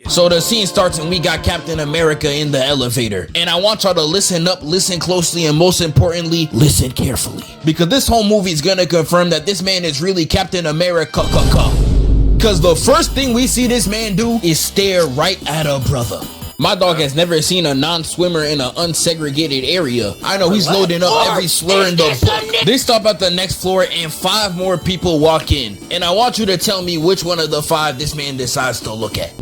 So the scene starts and we got Captain America in the elevator. And I want y'all to listen up, listen closely, and most importantly, listen carefully. Because this whole movie is gonna confirm that this man is really Captain America. Because the first thing we see this man do is stare right at a brother. My dog has never seen a non-swimmer in an unsegregated area. I know he's loading up every slur in the book. They stop at the next floor and 5 more people walk in. And I want you to tell me which one of the 5 this man decides to look at.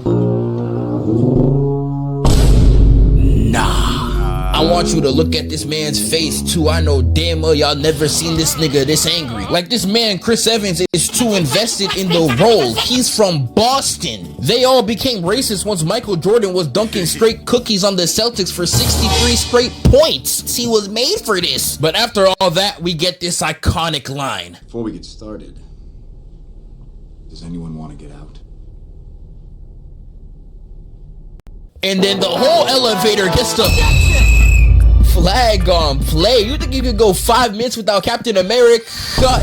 I want you to look at this man's face too. I know damn well y'all never seen this nigga this angry. Like this man, Chris Evans, is too invested in the role. He's from Boston. They all became racist once Michael Jordan was dunking straight cookies on the Celtics for 63 straight points. He was made for this. But after all that, we get this iconic line. Before we get started, does anyone want to get out? And then the whole elevator gets the flag on play. You think you could go 5 minutes without Captain America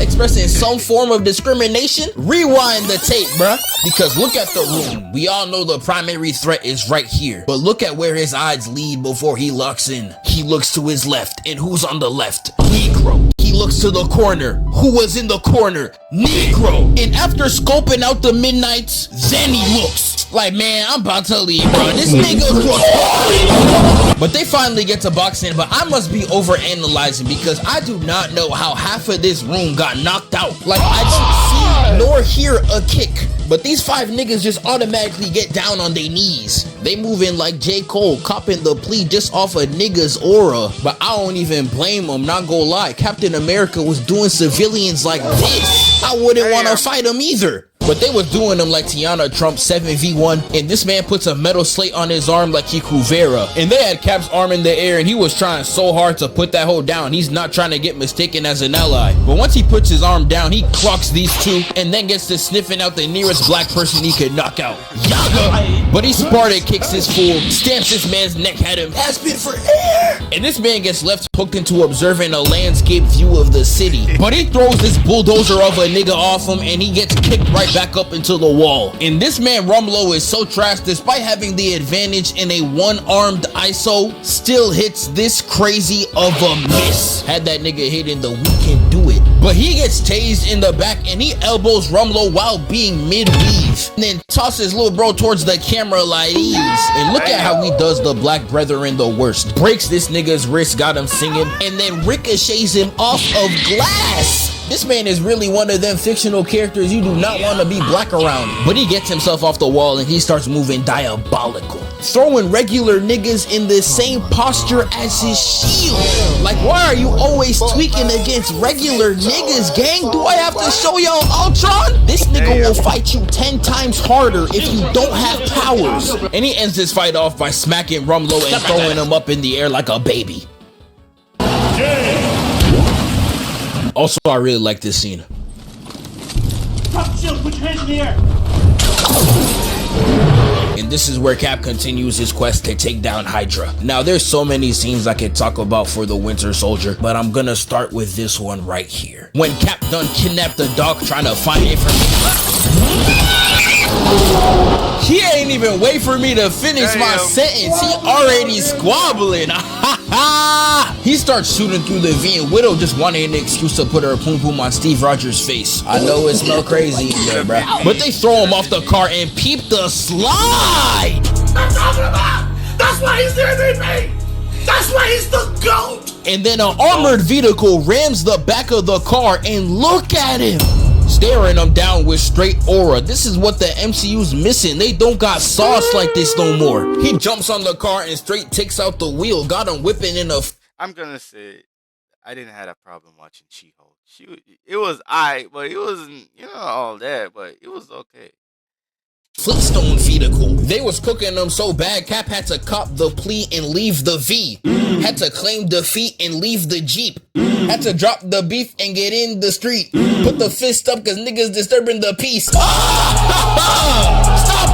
expressing some form of discrimination? Rewind the tape, bruh. Because look at the room. We all know the primary threat is right here. But look at where his eyes lead before he locks in. He looks to his left. And who's on the left? Negro. He looks to the corner. Who was in the corner? Negro. And after scoping out the midnights, then he looks. Like, man, I'm about to leave, bro. This nigga was. But they finally get to boxing, but I must be overanalyzing because I do not know how half of this room got knocked out. Like, I don't see nor hear a kick. But these 5 niggas just automatically get down on their knees. They moving like J. Cole, copping the plea just off a nigga's aura. But I don't even blame him, not gonna lie. Captain America was doing civilians like this. I wouldn't want to fight him either. But they was doing them like Tiana Trump 7v1, and this man puts a metal slate on his arm like he Kuvera. And they had Cap's arm in the air, and he was trying so hard to put that hoe down. He's not trying to get mistaken as an ally. But once he puts his arm down, he clocks these 2, and then gets to sniffing out the nearest black person he could knock out. Yaga! But he Sparta kicks this fool, stamps this man's neck at him, asking for air! And this man gets left hooked into observing a landscape view of the city. But he throws this bulldozer of a nigga off him, and he gets kicked right back up into the wall. And this man Rumlow is so trash, despite having the advantage in a one-armed ISO, still hits this crazy of a miss. Had that nigga hit in the we can do it. But he gets tased in the back and he elbows Rumlow while being mid-weave. And then tosses little bro towards the camera like these. And look at how he does the black brethren the worst. Breaks this nigga's wrist, got him singing, and then ricochets him off of glass. This man is really one of them fictional characters you do not want to be black around. But he gets himself off the wall and he starts moving diabolical. Throwing regular niggas in the same posture as his shield. Like, why are you always tweaking against regular niggas, gang? Do I have to show y'all Ultron? This nigga will fight you 10 times harder if you don't have powers. And he ends this fight off by smacking Rumlow and throwing him up in the air like a baby. Also, I really like this scene. Drop shield, put your hands in the air. And this is where Cap continues his quest to take down Hydra. Now, there's so many scenes I could talk about for the Winter Soldier, but I'm gonna start with this one right here. When Cap done kidnapped the dog trying to find information. He ain't even wait for me to finish my sentence. He already squabbling. He starts shooting through the V, and Widow just wanted an excuse to put her poom poom on Steve Rogers' face. I know it smells crazy in there, bruh. But they throw him off the car and peep the slide. I'm talking about. That's why he's there, baby. That's why he's the GOAT. And then an armored vehicle rams the back of the car, and look at him. Staring him down with straight aura. This is what the MCU's missing. They don't got sauce like this no more. He jumps on the car and straight takes out the wheel. Got him whipping in a... I'm gonna say, I didn't have a problem watching She-Hulk. It was but it wasn't, all that, but it was okay. Flintstone vehicle. They was cooking them so bad, Cap had to cop the plea and leave the V. Had to claim defeat and leave the Jeep. Had to drop the beef and get in the street. Put the fist up cause niggas disturbing the peace. Stop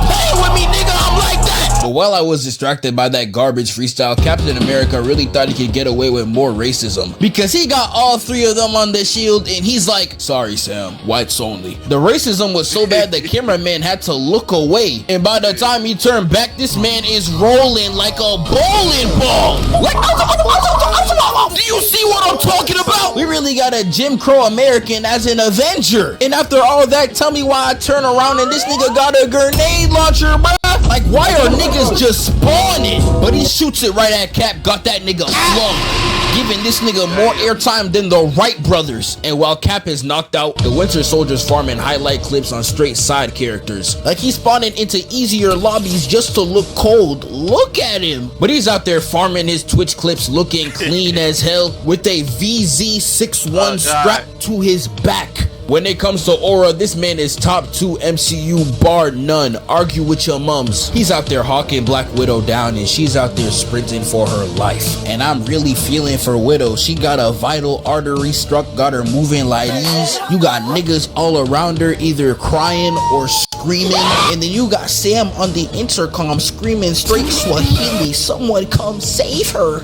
playing with me, nigga, I'm like that. But while I was distracted by that garbage freestyle, Captain America really thought he could get away with more racism because he got all three of them on the shield and he's like, sorry Sam, whites only. The racism was so bad the cameraman had to look away, and by the time he turned back, this man is rolling like a bowling ball. Like, do you see what I'm talking about? We really got a Jim Crow American as an Avenger. And after all that, tell me why I turn around and this nigga got a grenade launcher, bruh. Like, why are niggas just spawning? But he shoots it right at Cap, got that nigga flung, giving this nigga more airtime than the Wright brothers. And while Cap is knocked out, the Winter Soldier's farming highlight clips on straight side characters. Like he's spawning into easier lobbies just to look cold. Look at him. But he's out there farming his Twitch clips looking clean as hell with a VZ61 strapped to his back. When it comes to aura, this man is top 2 MCU bar none. Argue with your mums. He's out there hawking Black Widow down and she's out there sprinting for her life. And I'm really feeling for Widow. She got a vital artery struck, got her moving like these. You got niggas all around her either crying or screaming. And then you got Sam on the intercom screaming straight Swahili, someone come save her.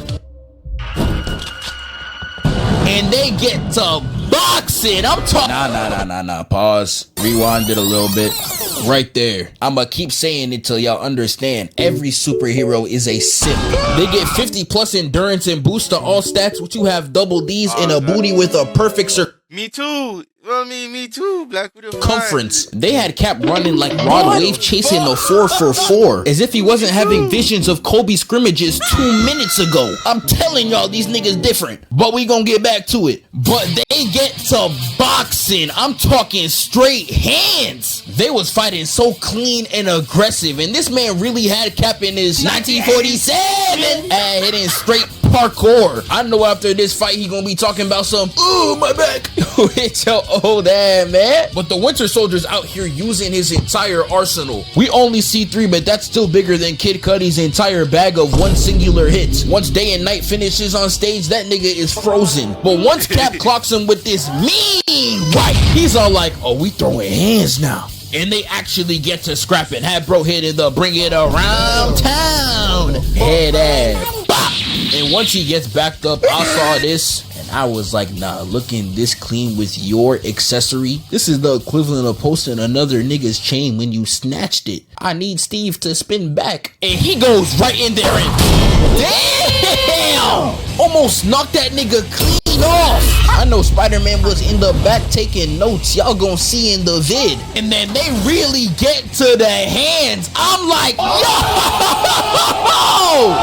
And they get to boxing. I'm talking. Nah. Pause. Rewind it a little bit. Right there. I'ma keep saying it till y'all understand. Every superhero is a simp. They get 50 plus endurance and boost to all stats, which you have double D's and a booty with a perfect Me too. Well, me too. Black Widow circumference. They had Cap running like Rod Wave chasing a 4-for-4, as if he wasn't having visions of Kobe scrimmages 2 minutes ago. I'm telling y'all, these niggas different, but we gonna get back to it. But they get to boxing. I'm talking straight hands. They was fighting so clean and aggressive, and this man really had Cap in his 1947 hitting straight parkour. I know after this fight he gonna be talking about some, oh my back, with your old ass, man. But the Winter Soldier's out here using his entire arsenal. We only see 3, but that's still bigger than Kid Cudi's entire bag of one singular hit. Once Day and Night finishes on stage, that nigga is frozen. But once Cap clocks him with this mean right, he's all like, oh, we throwing hands now. And they actually get to scrapping. Had bro hitting the bring it around town head ass. Bop. And once he gets backed up, I saw this and I was like, nah, looking this clean with your accessory, this is the equivalent of posting another nigga's chain when you snatched it. I need Steve to spin back. And he goes right in there and damn! Almost knocked that nigga clean off. I know Spider-Man was in the back taking notes. Y'all gonna see in the vid. And then they really get to the hands. I'm like, yo!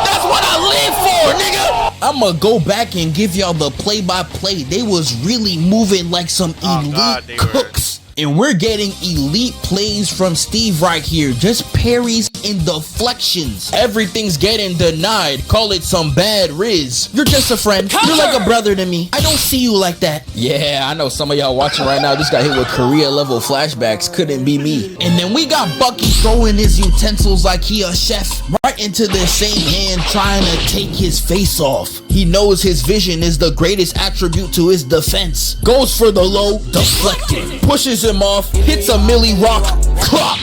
That's what I live for, nigga! I'ma go back and give y'all the play-by-play. They was really moving like some elite cooks. And we're getting elite plays from Steve right here. Just parries and deflections. Everything's getting denied. Call it some bad riz. You're just a friend. You're like a brother to me. I don't see you like that. Yeah, I know some of y'all watching right now just got hit with Korea level flashbacks. Couldn't be me. And then we got Bucky throwing his utensils like he a chef right into the same hand, trying to take his face off. He knows his vision is the greatest attribute to his defense. Goes for the low, deflected. Pushes him off, hits a Millie Rock, clock.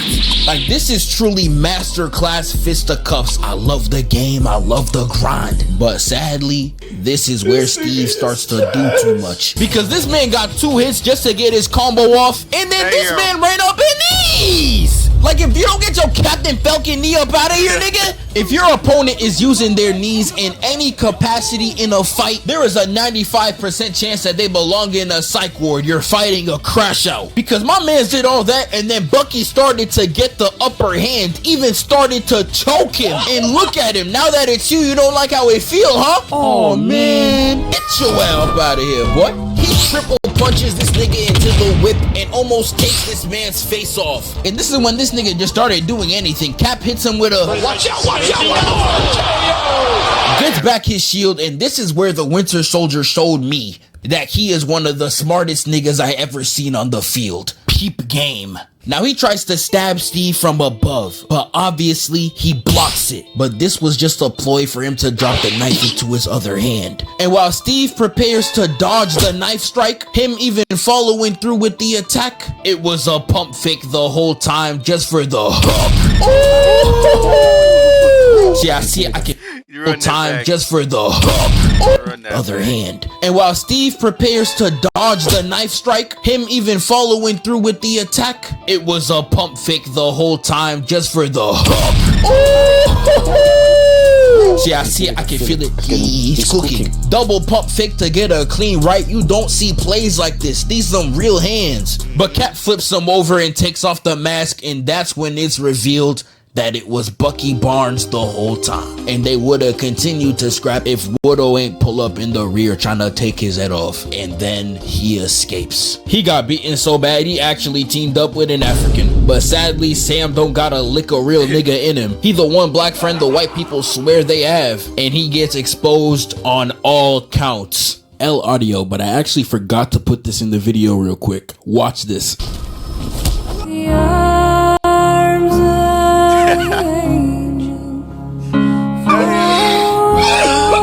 Like, this is truly masterclass fisticuffs. I love the game, I love the grind. But sadly, this is where Steve starts to do too much. Because this man got 2 hits just to get his combo off, and then this man ran up in knees. Like, if you don't get your Captain Falcon knee up out of here, nigga, if your opponent is using their knees in any capacity in a fight, there is a 95% chance that they belong in a psych ward. You're fighting a crash out. Because my man did all that, and then Bucky started to get the upper hand, even started to choke him. And look at him. Now that it's you, you don't like how it feel, huh? Oh, man. Get your ass up out of here, boy. He triple punches this nigga into the whip and almost takes this man's face off. And this is when this nigga just started doing anything. Cap hits him with a watch out, watch out, watch out. Gets back his shield, and this is where the Winter Soldier showed me that he is one of the smartest niggas I ever seen on the field. Peep game. Now he tries to stab Steve from above, but obviously he blocks it. But this was just a ploy for him to drop the knife into his other hand. And while Steve prepares to dodge the knife strike, him even following through with the attack, it was a pump fake the whole time just for the hook. Ooh! See, I can You run that time back. just for the Run that other back. hand. And while Steve prepares to dodge the knife strike, him even following through with the attack, it was a pump fake the whole time just for the See, I can feel it. He's cooking. Double pump fake to get a clean right. You don't see plays like this. These some real hands. But Cap flips him over and takes off the mask, and that's when it's revealed that it was Bucky Barnes the whole time. And they would have continued to scrap if Widow ain't pull up in the rear trying to take his head off. And then he escapes. He got beaten so bad he actually teamed up with an African. But sadly, Sam don't got a lick of real nigga in him. He the one black friend the white people swear they have. And he gets exposed on all counts. L audio, but I actually forgot to put this in the video real quick. Watch this.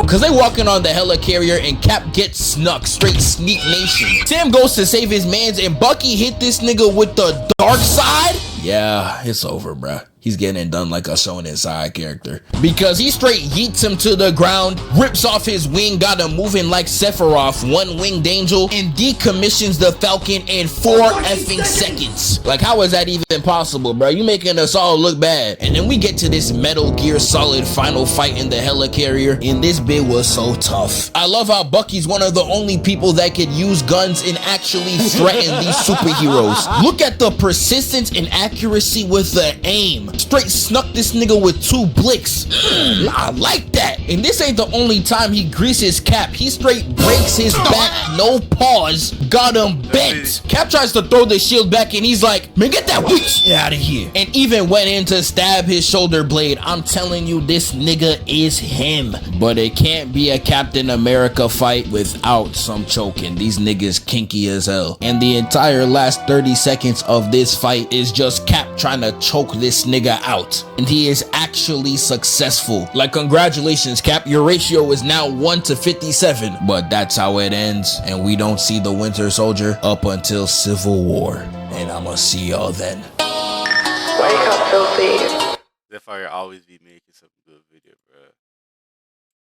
Cause they walking on the helicarrier and Cap gets snuck, straight sneak nation. Sam goes to save his mans and Bucky hit this nigga with the dark side. Yeah, it's over, bruh. He's getting it done like a Shonen side character. Because he straight yeets him to the ground, rips off his wing, got him moving like Sephiroth, one winged angel, and decommissions the Falcon in 4 effing seconds. Like, how is that even possible, bro? You making us all look bad. And then we get to this Metal Gear Solid final fight in the helicarrier, and this bit was so tough. I love how Bucky's one of the only people that could use guns and actually threaten these superheroes. Look at the persistence and accuracy with the aim. Straight snuck this nigga with 2 blicks. I like that. And this ain't the only time he greases Cap. He straight breaks his back, no pause, got him bent. Cap tries to throw the shield back and he's like, man, get that witch out of here. And even went in to stab his shoulder blade. I'm telling you, this nigga is him. But it can't be a Captain America fight without some choking. These niggas kinky as hell. And the entire last 30 seconds of this fight is just Cap trying to choke this nigga out, and he is actually successful. Like, congratulations, Cap, your ratio is now 1 to 57. But that's how it ends, and we don't see the Winter Soldier up until Civil War. And I'ma see y'all then. Wake up, filthy. Zephyr always be making some good video, bro.